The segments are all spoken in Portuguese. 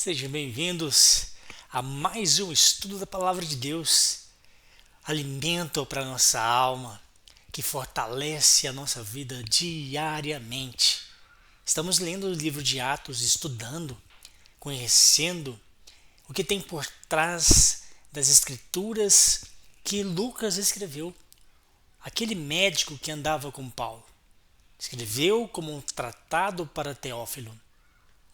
Sejam bem-vindos a mais um estudo da Palavra de Deus, alimento para a nossa alma, que fortalece a nossa vida diariamente. Estamos lendo o livro de Atos, estudando, conhecendo o que tem por trás das escrituras que Lucas escreveu, aquele médico que andava com Paulo. Escreveu como um tratado para Teófilo.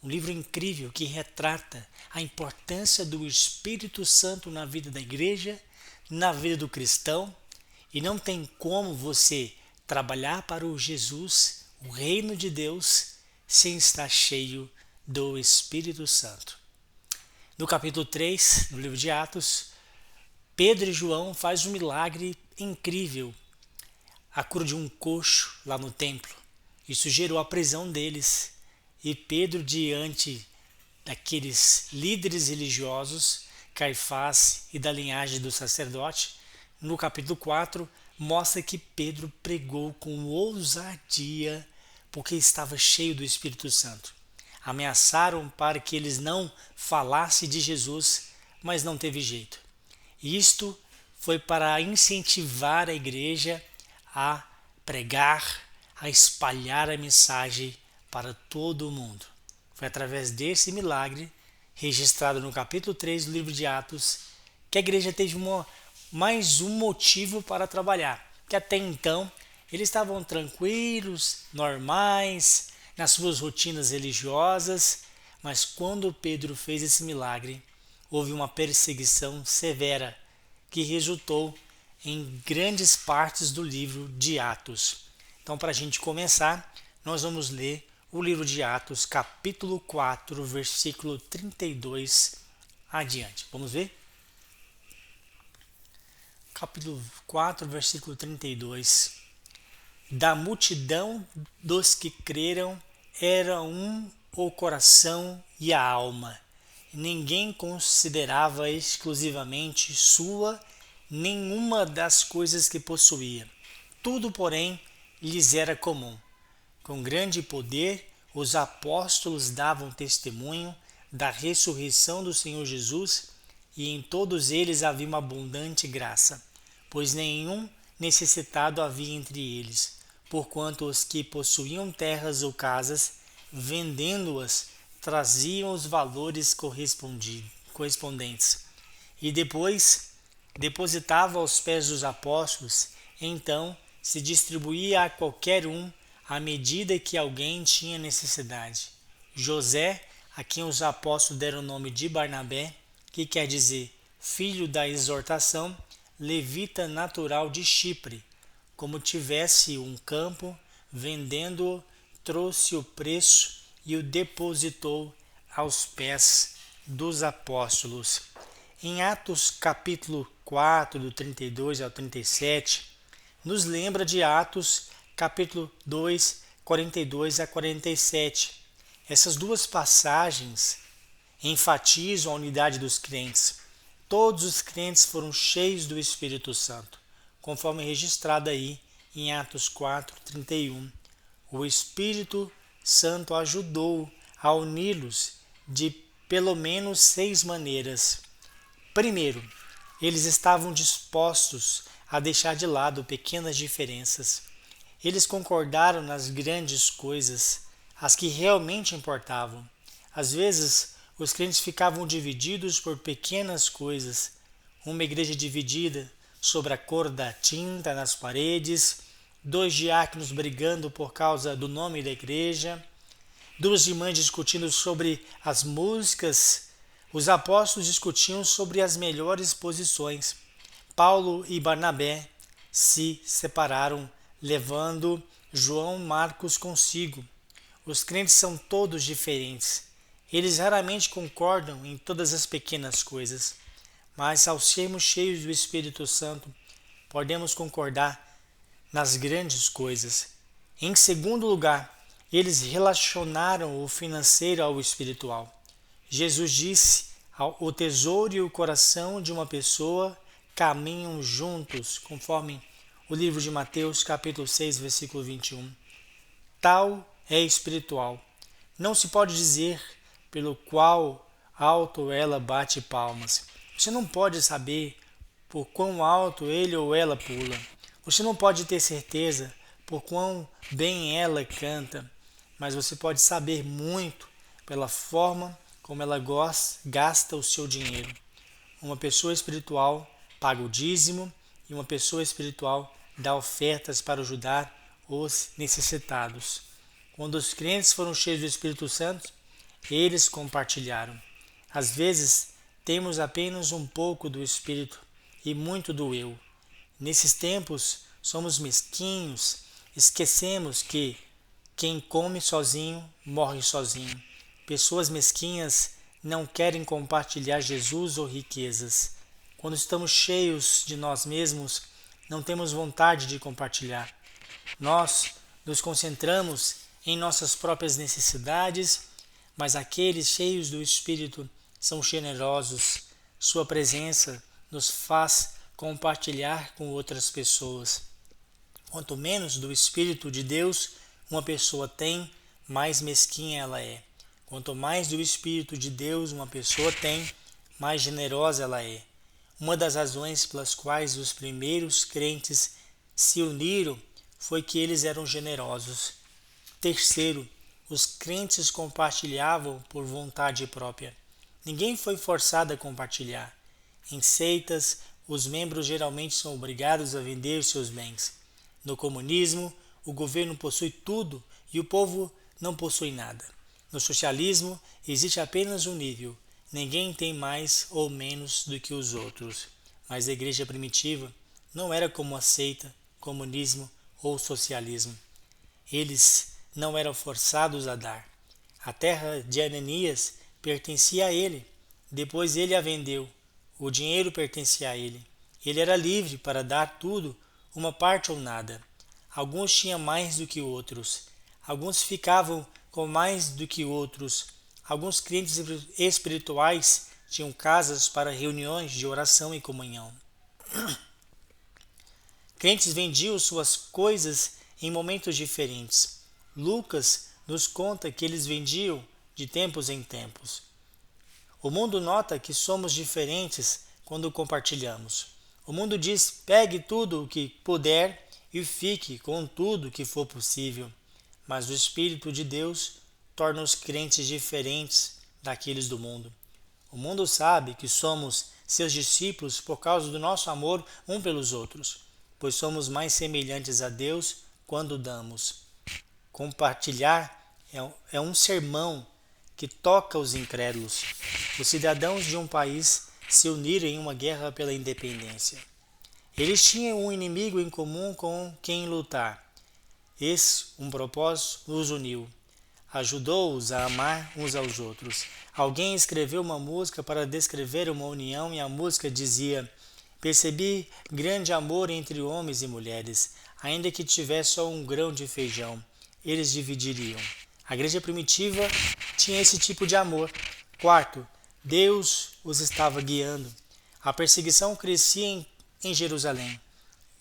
Um livro incrível que retrata a importância do Espírito Santo na vida da igreja, na vida do cristão, e não tem como você trabalhar para o Jesus, o reino de Deus, sem estar cheio do Espírito Santo. No capítulo 3 do livro de Atos, Pedro e João fazem um milagre incrível, a cura de um coxo lá no templo. Isso gerou a prisão deles. E Pedro, diante daqueles líderes religiosos, Caifás e da linhagem do sacerdote, no capítulo 4, mostra que Pedro pregou com ousadia porque estava cheio do Espírito Santo. Ameaçaram para que eles não falassem de Jesus, mas não teve jeito. Isto foi para incentivar a igreja a pregar, a espalhar a mensagem para todo o mundo. Foi através desse milagre, registrado no capítulo 3 do livro de Atos, que a igreja teve mais um motivo para trabalhar. Que até então eles estavam tranquilos, normais, nas suas rotinas religiosas, mas quando Pedro fez esse milagre, houve uma perseguição severa que resultou em grandes partes do livro de Atos. Então, para a gente começar, nós vamos ler o livro de Atos, capítulo 4, versículo 32 adiante. Vamos ver? Capítulo 4, versículo 32. Da multidão dos que creram era um o coração e a alma. Ninguém considerava exclusivamente sua nenhuma das coisas que possuía. Tudo, porém, lhes era comum. Com grande poder, os apóstolos davam testemunho da ressurreição do Senhor Jesus, e em todos eles havia uma abundante graça, pois nenhum necessitado havia entre eles, porquanto os que possuíam terras ou casas, vendendo-as, traziam os valores correspondentes, e depois depositava aos pés dos apóstolos. Então se distribuía a qualquer um à medida que alguém tinha necessidade. José, a quem os apóstolos deram o nome de Barnabé, que quer dizer filho da exortação, levita natural de Chipre, como tivesse um campo, vendendo-o, trouxe o preço e o depositou aos pés dos apóstolos. Em Atos capítulo 4, do 32 ao 37, nos lembra de Atos capítulo 2, 42 a 47. Essas duas passagens enfatizam a unidade dos crentes. Todos os crentes foram cheios do Espírito Santo, conforme registrado aí em Atos 4, 31. O Espírito Santo ajudou a uni-los de pelo menos 6 maneiras. Primeiro, eles estavam dispostos a deixar de lado pequenas diferenças. Eles concordaram nas grandes coisas, as que realmente importavam. Às vezes, os crentes ficavam divididos por pequenas coisas. Uma igreja dividida sobre a cor da tinta nas paredes, 2 diáconos brigando por causa do nome da igreja, 2 irmãs discutindo sobre as músicas. Os apóstolos discutiam sobre as melhores posições. Paulo e Barnabé se separaram, levando João Marcos consigo. Os crentes são todos diferentes. Eles raramente concordam em todas as pequenas coisas, mas ao sermos cheios do Espírito Santo, podemos concordar nas grandes coisas. Em segundo lugar, eles relacionaram o financeiro ao espiritual. Jesus disse: o tesouro e o coração de uma pessoa caminham juntos, conforme o livro de Mateus, capítulo 6, versículo 21. Tal é espiritual. Não se pode dizer pelo qual alto ela bate palmas. Você não pode saber por quão alto ele ou ela pula. Você não pode ter certeza por quão bem ela canta, mas você pode saber muito pela forma como ela gasta o seu dinheiro. Uma pessoa espiritual paga o dízimo e uma pessoa espiritual dá ofertas para ajudar os necessitados. Quando os crentes foram cheios do Espírito Santo, eles compartilharam. Às vezes, temos apenas um pouco do Espírito e muito do eu. Nesses tempos, somos mesquinhos, esquecemos que quem come sozinho, morre sozinho. Pessoas mesquinhas não querem compartilhar Jesus ou riquezas. Quando estamos cheios de nós mesmos, não temos vontade de compartilhar. Nós nos concentramos em nossas próprias necessidades, mas aqueles cheios do Espírito são generosos. Sua presença nos faz compartilhar com outras pessoas. Quanto menos do Espírito de Deus uma pessoa tem, mais mesquinha ela é. Quanto mais do Espírito de Deus uma pessoa tem, mais generosa ela é. Uma das razões pelas quais os primeiros crentes se uniram foi que eles eram generosos. Terceiro, os crentes compartilhavam por vontade própria. Ninguém foi forçado a compartilhar. Em seitas, os membros geralmente são obrigados a vender seus bens. No comunismo, o governo possui tudo e o povo não possui nada. No socialismo, existe apenas um nível. Ninguém tem mais ou menos do que os outros. Mas a igreja primitiva não era como a seita, comunismo ou socialismo. Eles não eram forçados a dar. A terra de Ananias pertencia a ele. Depois ele a vendeu. O dinheiro pertencia a ele. Ele era livre para dar tudo, uma parte ou nada. Alguns tinham mais do que outros. Alguns ficavam com mais do que outros. Alguns crentes espirituais tinham casas para reuniões de oração e comunhão. Crentes vendiam suas coisas em momentos diferentes. Lucas nos conta que eles vendiam de tempos em tempos. O mundo nota que somos diferentes quando compartilhamos. O mundo diz: pegue tudo o que puder e fique com tudo que for possível. Mas o Espírito de Deus torna os crentes diferentes daqueles do mundo. O mundo sabe que somos seus discípulos por causa do nosso amor um pelos outros, pois somos mais semelhantes a Deus quando damos. Compartilhar é um sermão que toca os incrédulos. Os cidadãos de um país se uniram em uma guerra pela independência. Eles tinham um inimigo em comum com quem lutar. Um propósito os uniu. Ajudou-os a amar uns aos outros. Alguém escreveu uma música para descrever uma união e a música dizia: percebi grande amor entre homens e mulheres, ainda que tivesse só um grão de feijão, eles dividiriam. A igreja primitiva tinha esse tipo de amor. Quarto, Deus os estava guiando. A perseguição crescia em Jerusalém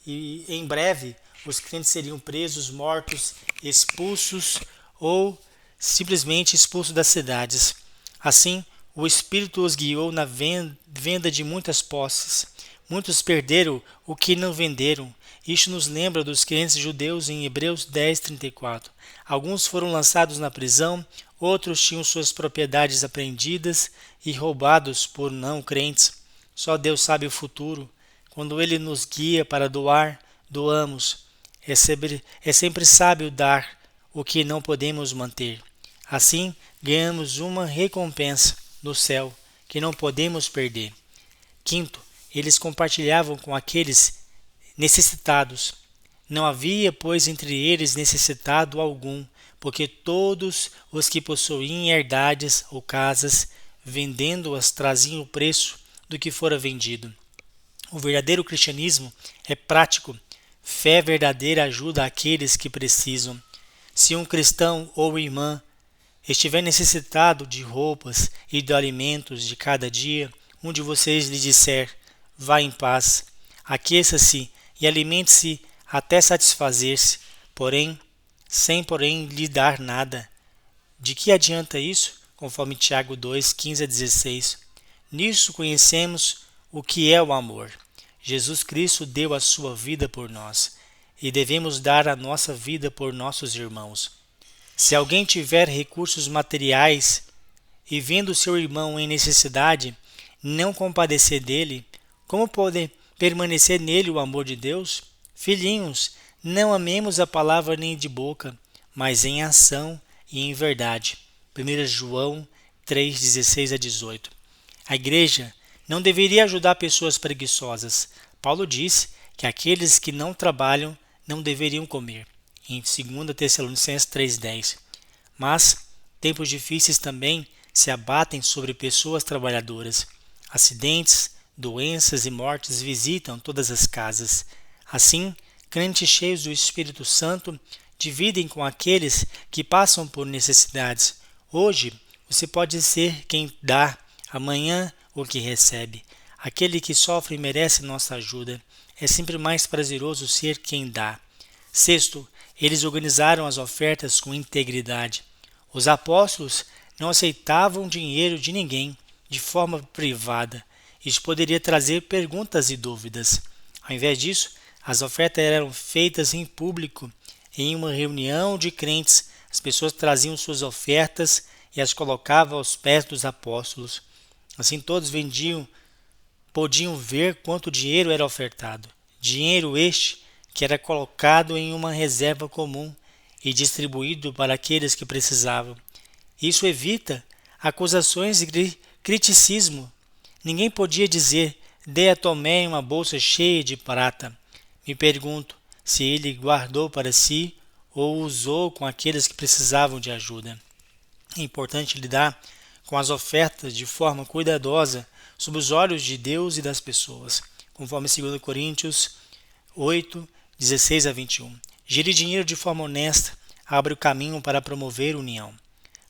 e em breve os crentes seriam presos, mortos, expulsos ou simplesmente expulsos das cidades. Assim, o Espírito os guiou na venda de muitas posses. Muitos perderam o que não venderam. Isto nos lembra dos crentes judeus em Hebreus 10:34. Alguns foram lançados na prisão, outros tinham suas propriedades apreendidas e roubados por não crentes. Só Deus sabe o futuro. Quando Ele nos guia para doar, doamos. É sempre sábio dar o que não podemos manter. Assim, ganhamos uma recompensa no céu que não podemos perder. Quinto, eles compartilhavam com aqueles necessitados. Não havia, pois, entre eles necessitado algum, porque todos os que possuíam herdades ou casas, vendendo-as, traziam o preço do que fora vendido. O verdadeiro cristianismo é prático. Fé verdadeira ajuda aqueles que precisam. Se um cristão ou irmã estiver necessitado de roupas e de alimentos de cada dia, um de vocês lhe disser: vá em paz, aqueça-se e alimente-se até satisfazer-se, sem lhe dar nada. De que adianta isso? conforme Tiago 2, 15 a 16. Nisso conhecemos o que é o amor. Jesus Cristo deu a sua vida por nós e devemos dar a nossa vida por nossos irmãos. Se alguém tiver recursos materiais e vendo seu irmão em necessidade, não compadecer dele, como pode permanecer nele o amor de Deus? Filhinhos, não amemos a palavra nem de boca, mas em ação e em verdade. 1 João 3, 16 a 18. A igreja não deveria ajudar pessoas preguiçosas. Paulo diz que aqueles que não trabalham não deveriam comer, em 2 Tessalonicenses 3,10. Mas tempos difíceis também se abatem sobre pessoas trabalhadoras. Acidentes, doenças e mortes visitam todas as casas. Assim, crentes cheios do Espírito Santo dividem com aqueles que passam por necessidades. Hoje, você pode ser quem dá, amanhã o que recebe. Aquele que sofre merece nossa ajuda. É sempre mais prazeroso ser quem dá. Sexto, eles organizaram as ofertas com integridade. Os apóstolos não aceitavam dinheiro de ninguém de forma privada. Isso poderia trazer perguntas e dúvidas. Ao invés disso, as ofertas eram feitas em público, em uma reunião de crentes. As pessoas traziam suas ofertas e as colocavam aos pés dos apóstolos. Assim todos podiam ver quanto dinheiro era ofertado. Dinheiro este que era colocado em uma reserva comum e distribuído para aqueles que precisavam. Isso evita acusações e criticismo. Ninguém podia dizer: dê a Tomé uma bolsa cheia de prata. Me pergunto se ele guardou para si ou usou com aqueles que precisavam de ajuda. É importante lidar com as ofertas de forma cuidadosa sob os olhos de Deus e das pessoas, conforme 2 Coríntios 8, 16 a 21. Gerir dinheiro de forma honesta abre o caminho para promover união.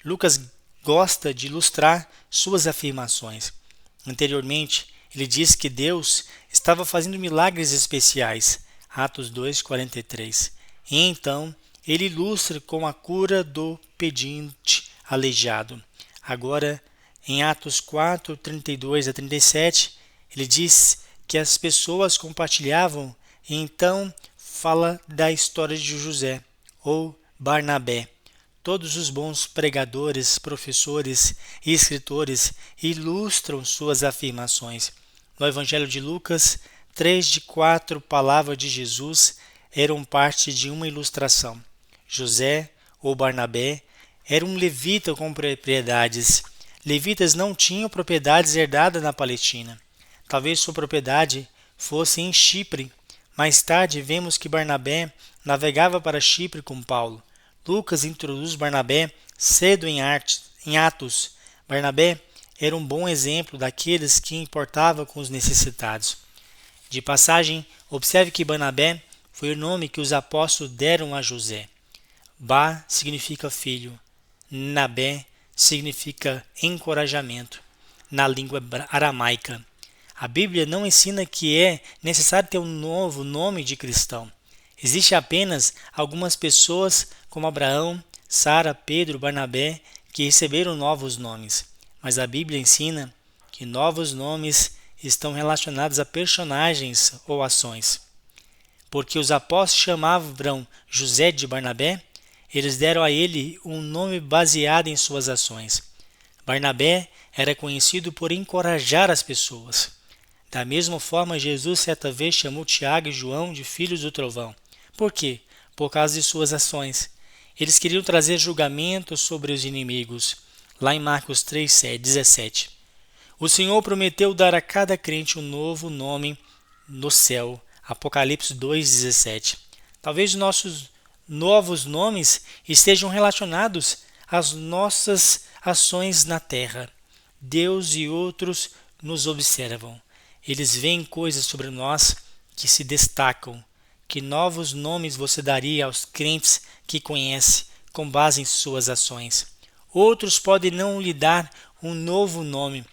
Lucas gosta de ilustrar suas afirmações. Anteriormente, ele disse que Deus estava fazendo milagres especiais, Atos 2, 43. E então, ele ilustra com a cura do pedinte aleijado. Agora, em Atos 4, 32 a 37, ele diz que as pessoas compartilhavam e então fala da história de José, ou Barnabé. Todos os bons pregadores, professores e escritores ilustram suas afirmações. No Evangelho de Lucas, 3 de 4 palavras de Jesus eram parte de uma ilustração. José, ou Barnabé, era um levita com propriedades. Levitas não tinham propriedades herdadas na Palestina. Talvez sua propriedade fosse em Chipre. Mais tarde, vemos que Barnabé navegava para Chipre com Paulo. Lucas introduz Barnabé cedo em Atos. Barnabé era um bom exemplo daqueles que importavam com os necessitados. De passagem, observe que Barnabé foi o nome que os apóstolos deram a José. Ba significa filho. Nabé significa encorajamento na língua aramaica. A Bíblia não ensina que é necessário ter um novo nome de cristão. Existem apenas algumas pessoas como Abraão, Sara, Pedro, Barnabé que receberam novos nomes. Mas a Bíblia ensina que novos nomes estão relacionados a personagens ou ações. Porque os apóstolos chamavam José de Barnabé, eles deram a ele um nome baseado em suas ações. Barnabé era conhecido por encorajar as pessoas. Da mesma forma, Jesus certa vez chamou Tiago e João de filhos do trovão. Por quê? Por causa de suas ações. Eles queriam trazer julgamento sobre os inimigos. Lá em Marcos 3, 17. O Senhor prometeu dar a cada crente um novo nome no céu. Apocalipse 2, 17. Talvez nossos novos nomes estejam relacionados às nossas ações na terra. Deus e outros nos observam. Eles veem coisas sobre nós que se destacam. Que novos nomes você daria aos crentes que conhece com base em suas ações? Outros podem não lhe dar um novo nome,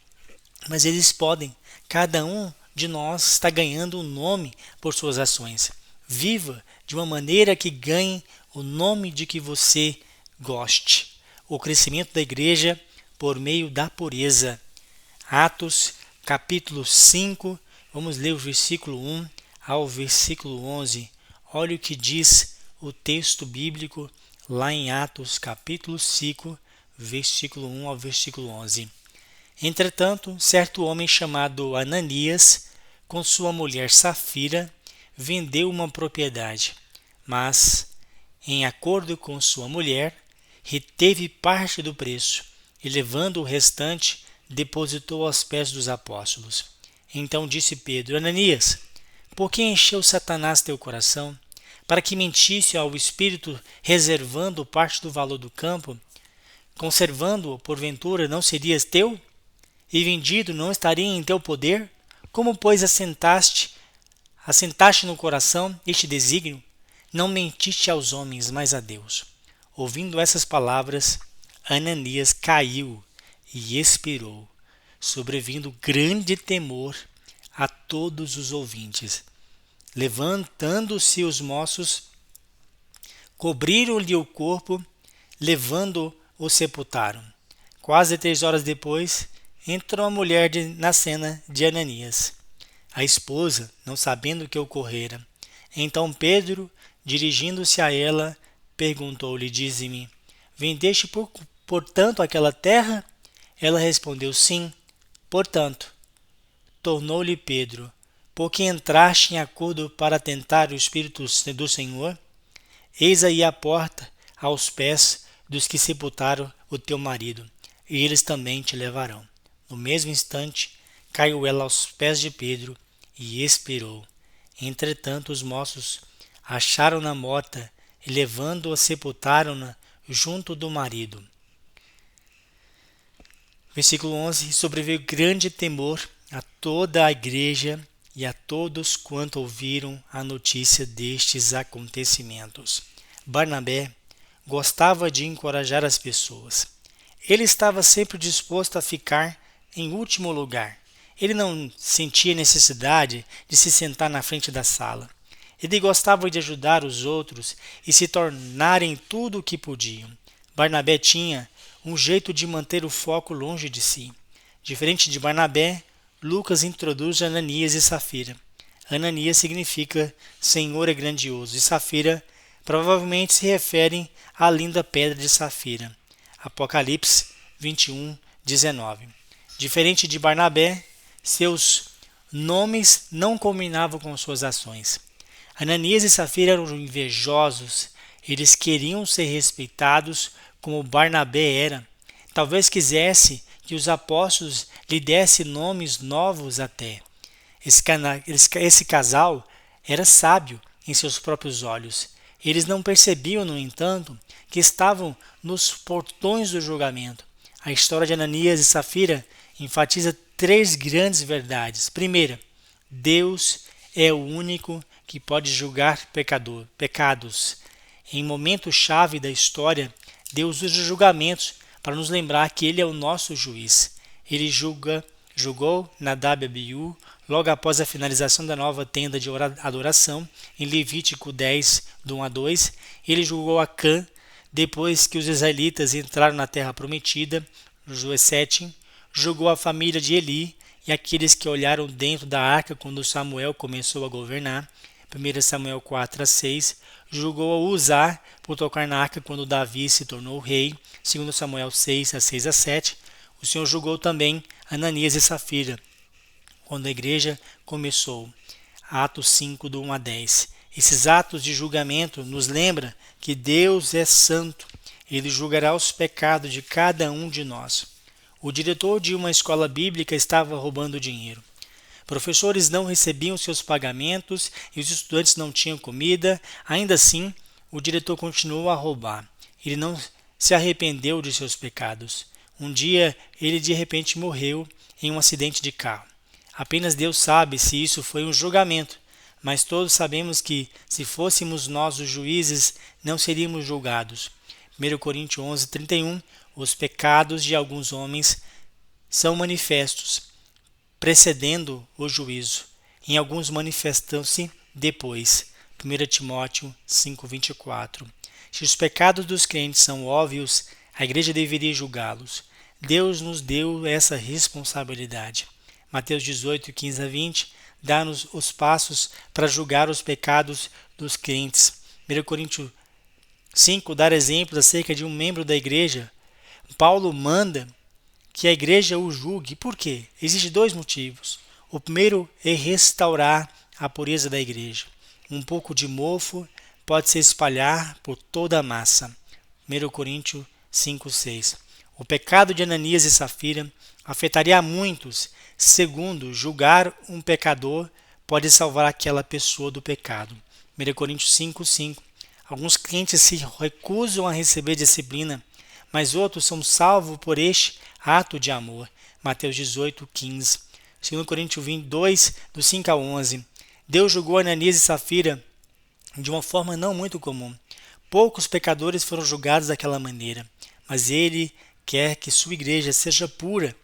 mas eles podem. Cada um de nós está ganhando um nome por suas ações. Viva de uma maneira que ganhe o nome de que você goste. O crescimento da igreja por meio da pureza. Atos, capítulo 5, vamos ler o versículo 1 ao versículo 11. Olha o que diz o texto bíblico lá em Atos, capítulo 5, versículo 1 ao versículo 11. Entretanto, certo homem chamado Ananias, com sua mulher Safira, vendeu uma propriedade, mas, em acordo com sua mulher, reteve parte do preço e, levando o restante, depositou aos pés dos apóstolos. Então disse Pedro: Ananias, por que encheu Satanás teu coração, para que mentisse ao Espírito, reservando parte do valor do campo? Conservando-o, porventura, não serias teu? E vendido, não estaria em teu poder? Como, pois, assentaste no coração este desígnio? Não mentiste aos homens, mas a Deus. Ouvindo essas palavras, Ananias caiu e expirou, sobrevindo grande temor a todos os ouvintes. Levantando-se os moços, cobriram-lhe o corpo, levando-o, o sepultaram. Quase 3 horas depois, entrou a mulher na cena de Ananias, a esposa, não sabendo o que ocorrera. Então Pedro, dirigindo-se a ela, perguntou-lhe: Dize-me, vendeste portanto aquela terra? Ela respondeu: Sim. Portanto, tornou-lhe Pedro: por que entraste em acordo para tentar o Espírito do Senhor? Eis aí a porta aos pés dos que sepultaram o teu marido, e eles também te levarão. No mesmo instante, caiu ela aos pés de Pedro e expirou. Entretanto, os moços acharam-na morta e, levando-a, sepultaram-na junto do marido. Versículo 11. Sobreveio grande temor a toda a igreja e a todos quanto ouviram a notícia destes acontecimentos. Barnabé gostava de encorajar as pessoas. Ele estava sempre disposto a ficar em último lugar. Ele não sentia necessidade de se sentar na frente da sala. Ele gostava de ajudar os outros e se tornarem tudo o que podiam. Barnabé tinha um jeito de manter o foco longe de si. Diferente de Barnabé, Lucas introduz Ananias e Safira. Ananias significa Senhor é grandioso, e Safira provavelmente se refere à linda pedra de Safira. Apocalipse 21, 19. Diferente de Barnabé, seus nomes não combinavam com suas ações. Ananias e Safira eram invejosos, eles queriam ser respeitados como Barnabé era. Talvez quisesse que os apóstolos lhe dessem nomes novos até. Esse casal era sábio em seus próprios olhos. Eles não percebiam, no entanto, que estavam nos portões do julgamento. A história de Ananias e Safira enfatiza 3 grandes verdades. Primeira, Deus é o único que pode julgar pecados. Em momento-chave da história, Deus usa julgamentos para nos lembrar que Ele é o nosso juiz. Ele julgou Nadab e Abiú logo após a finalização da nova tenda de adoração, em Levítico 10, do 1 a 2. Ele julgou Acã depois que os israelitas entraram na terra prometida, Josué 7. Julgou a família de Eli e aqueles que olharam dentro da arca quando Samuel começou a governar, 1 Samuel 4 a 6. Julgou a Uzá por tocar na arca quando Davi se tornou rei, 2 Samuel 6 a 6 a 7. O Senhor julgou também Ananias e Safira quando a igreja começou, Atos 5, do 1 a 10. Esses atos de julgamento nos lembram que Deus é santo. Ele julgará os pecados de cada um de nós. O diretor de uma escola bíblica estava roubando dinheiro. Professores não recebiam seus pagamentos e os estudantes não tinham comida. Ainda assim, o diretor continuou a roubar. Ele não se arrependeu de seus pecados. Um dia, ele de repente morreu em um acidente de carro. Apenas Deus sabe se isso foi um julgamento, mas todos sabemos que, se fôssemos nós os juízes, não seríamos julgados. 1 Coríntios 11, 31. Os pecados de alguns homens são manifestos, precedendo o juízo. Em alguns manifestam-se depois. 1 Timóteo 5, 24. Se os pecados dos crentes são óbvios, a igreja deveria julgá-los. Deus nos deu essa responsabilidade. Mateus 18, 15 a 20, dá-nos os passos para julgar os pecados dos crentes. 1 Coríntios 5, dar exemplos acerca de um membro da igreja. Paulo manda que a igreja o julgue. Por quê? Existem dois motivos. O primeiro é restaurar a pureza da igreja. Um pouco de mofo pode se espalhar por toda a massa. 1 Coríntios 5, 6. O pecado de Ananias e Safira afetaria a muitos. Segundo, julgar um pecador pode salvar aquela pessoa do pecado. 1 Coríntios 5, 5. Alguns crentes se recusam a receber disciplina, mas outros são salvos por este ato de amor. Mateus 18, 15. 2 Coríntios 22, do 5 a 11. Deus julgou Ananias e Safira de uma forma não muito comum. Poucos pecadores foram julgados daquela maneira, mas Ele quer que sua igreja seja pura.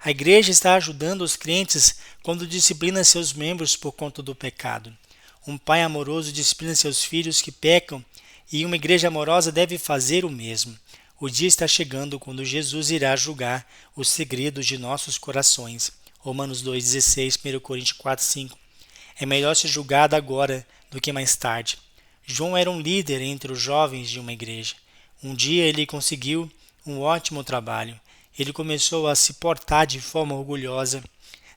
A igreja está ajudando os crentes quando disciplina seus membros por conta do pecado. Um pai amoroso disciplina seus filhos que pecam e uma igreja amorosa deve fazer o mesmo. O dia está chegando quando Jesus irá julgar os segredos de nossos corações. Romanos 2,16, 1 Coríntios 4, 5. É melhor ser julgado agora do que mais tarde. João era um líder entre os jovens de uma igreja. Um dia ele conseguiu um ótimo trabalho. Ele começou a se portar de forma orgulhosa,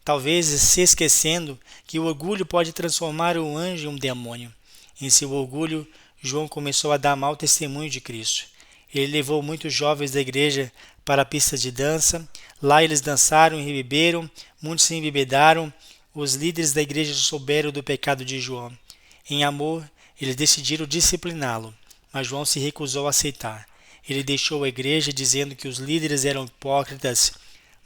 talvez se esquecendo que o orgulho pode transformar um anjo em um demônio. Em seu orgulho, João começou a dar mau testemunho de Cristo. Ele levou muitos jovens da igreja para a pista de dança. Lá eles dançaram e beberam, muitos se embebedaram. Os líderes da igreja souberam do pecado de João. Em amor, eles decidiram discipliná-lo, mas João se recusou a aceitar. Ele deixou a igreja dizendo que os líderes eram hipócritas,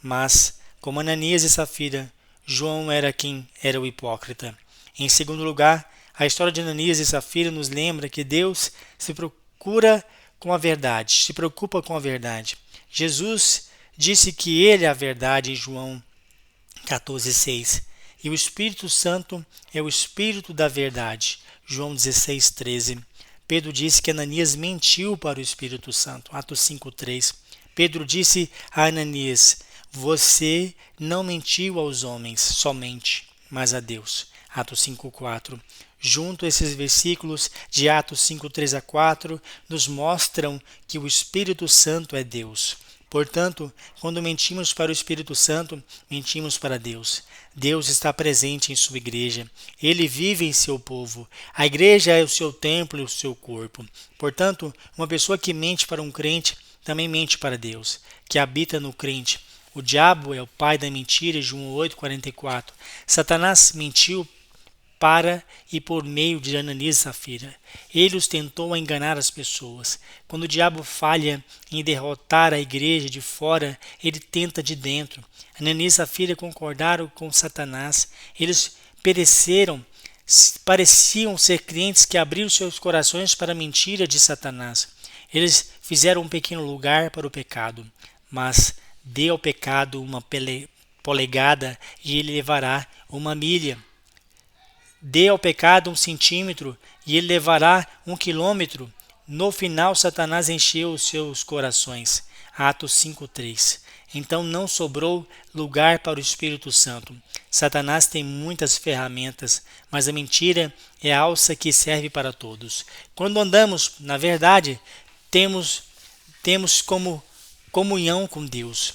mas, como Ananias e Safira, João era quem era o hipócrita. Em segundo lugar, a história de Ananias e Safira nos lembra que Deus se preocupa com a verdade. Jesus disse que Ele é a verdade em João 14,6. E o Espírito Santo é o Espírito da verdade. João 16,13. Pedro disse que Ananias mentiu para o Espírito Santo. Atos 5,3. Pedro disse a Ananias: você não mentiu aos homens somente, mas a Deus. Atos 5,4. Junto a esses versículos de Atos 5:3 a 4 nos mostram que o Espírito Santo é Deus. Portanto, quando mentimos para o Espírito Santo, mentimos para Deus. Deus está presente em sua igreja. Ele vive em seu povo. A igreja é o seu templo e o seu corpo. Portanto, uma pessoa que mente para um crente também mente para Deus, que habita no crente. O diabo é o pai da mentira, João 8,44. Satanás mentiu para e por meio de Ananias e Safira. Ele os tentou a enganar as pessoas. Quando o diabo falha em derrotar a igreja de fora, ele tenta de dentro. Ananias e Safira concordaram com Satanás. Eles pareciam ser crentes que abriram seus corações para a mentira de Satanás. Eles fizeram um pequeno lugar para o pecado, mas dê ao pecado uma polegada e ele levará uma milha. Dê ao pecado 1 centímetro e ele levará 1 quilômetro. No final, Satanás encheu os seus corações. Atos 5:3. Então não sobrou lugar para o Espírito Santo. Satanás tem muitas ferramentas, mas a mentira é a alça que serve para todos. Quando andamos, na verdade, temos como comunhão com Deus.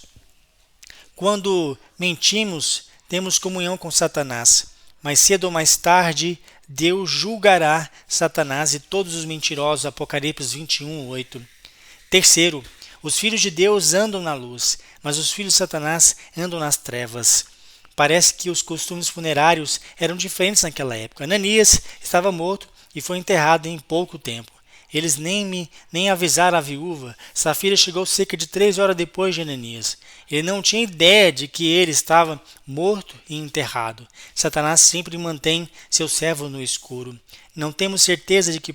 Quando mentimos, temos comunhão com Satanás. Mais cedo ou mais tarde, Deus julgará Satanás e todos os mentirosos. Apocalipse 21:8. Terceiro, os filhos de Deus andam na luz, mas os filhos de Satanás andam nas trevas. Parece que os costumes funerários eram diferentes naquela época. Ananias estava morto e foi enterrado em pouco tempo. Eles nem avisaram a viúva. Safira chegou cerca de 3 horas depois de Ananias. Ele não tinha ideia de que ele estava morto e enterrado. Satanás sempre mantém seu servo no escuro. Não temos certeza de que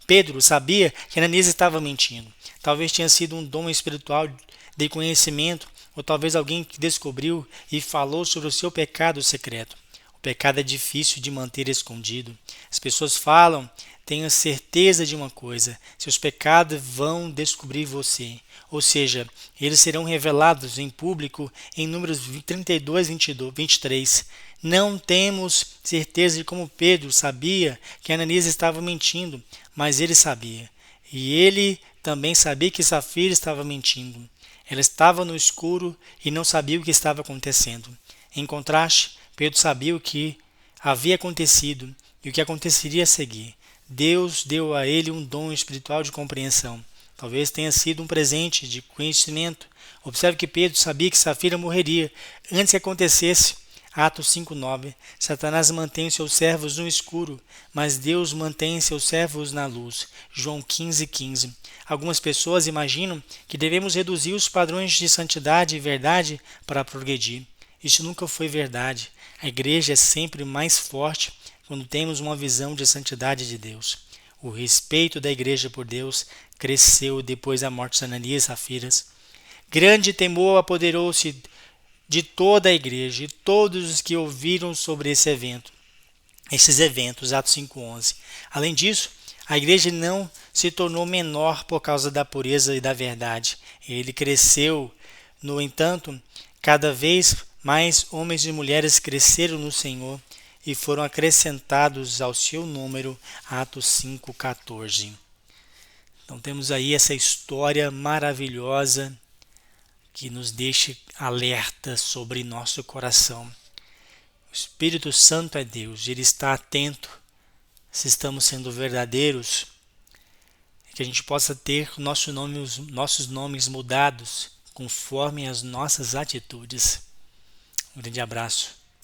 Pedro sabia que Ananias estava mentindo. Talvez tenha sido um dom espiritual de conhecimento, ou talvez alguém que descobriu e falou sobre o seu pecado secreto. O pecado é difícil de manter escondido. As pessoas falam, tenha certeza de uma coisa, seus pecados vão descobrir você. Ou seja, eles serão revelados em público em Números 32, 23. Não temos certeza de como Pedro sabia que Ananias estava mentindo, mas ele sabia. E ele também sabia que Safira estava mentindo. Ela estava no escuro e não sabia o que estava acontecendo. Em contraste, Pedro sabia o que havia acontecido e o que aconteceria a seguir. Deus deu a ele um dom espiritual de compreensão. Talvez tenha sido um presente de conhecimento. Observe que Pedro sabia que Safira morreria antes que acontecesse. Atos 5:9. Satanás mantém seus servos no escuro, mas Deus mantém seus servos na luz. João 15:15. Algumas pessoas imaginam que devemos reduzir os padrões de santidade e verdade para progredir. Isso nunca foi verdade. A igreja é sempre mais forte quando temos uma visão de santidade de Deus. O respeito da igreja por Deus cresceu depois da morte de Ananias e Safiras. Grande temor apoderou-se de toda a igreja e todos os que ouviram sobre esses eventos, Atos 5:11. Além disso, a igreja não se tornou menor por causa da pureza e da verdade. Ele cresceu. No entanto, cada vez mais homens e mulheres cresceram no Senhor e foram acrescentados ao seu número, Atos 5:14. Então temos aí essa história maravilhosa que nos deixa alerta sobre nosso coração. O Espírito Santo é Deus, ele está atento se estamos sendo verdadeiros, que a gente possa ter nossos nomes mudados conforme as nossas atitudes. Um grande abraço.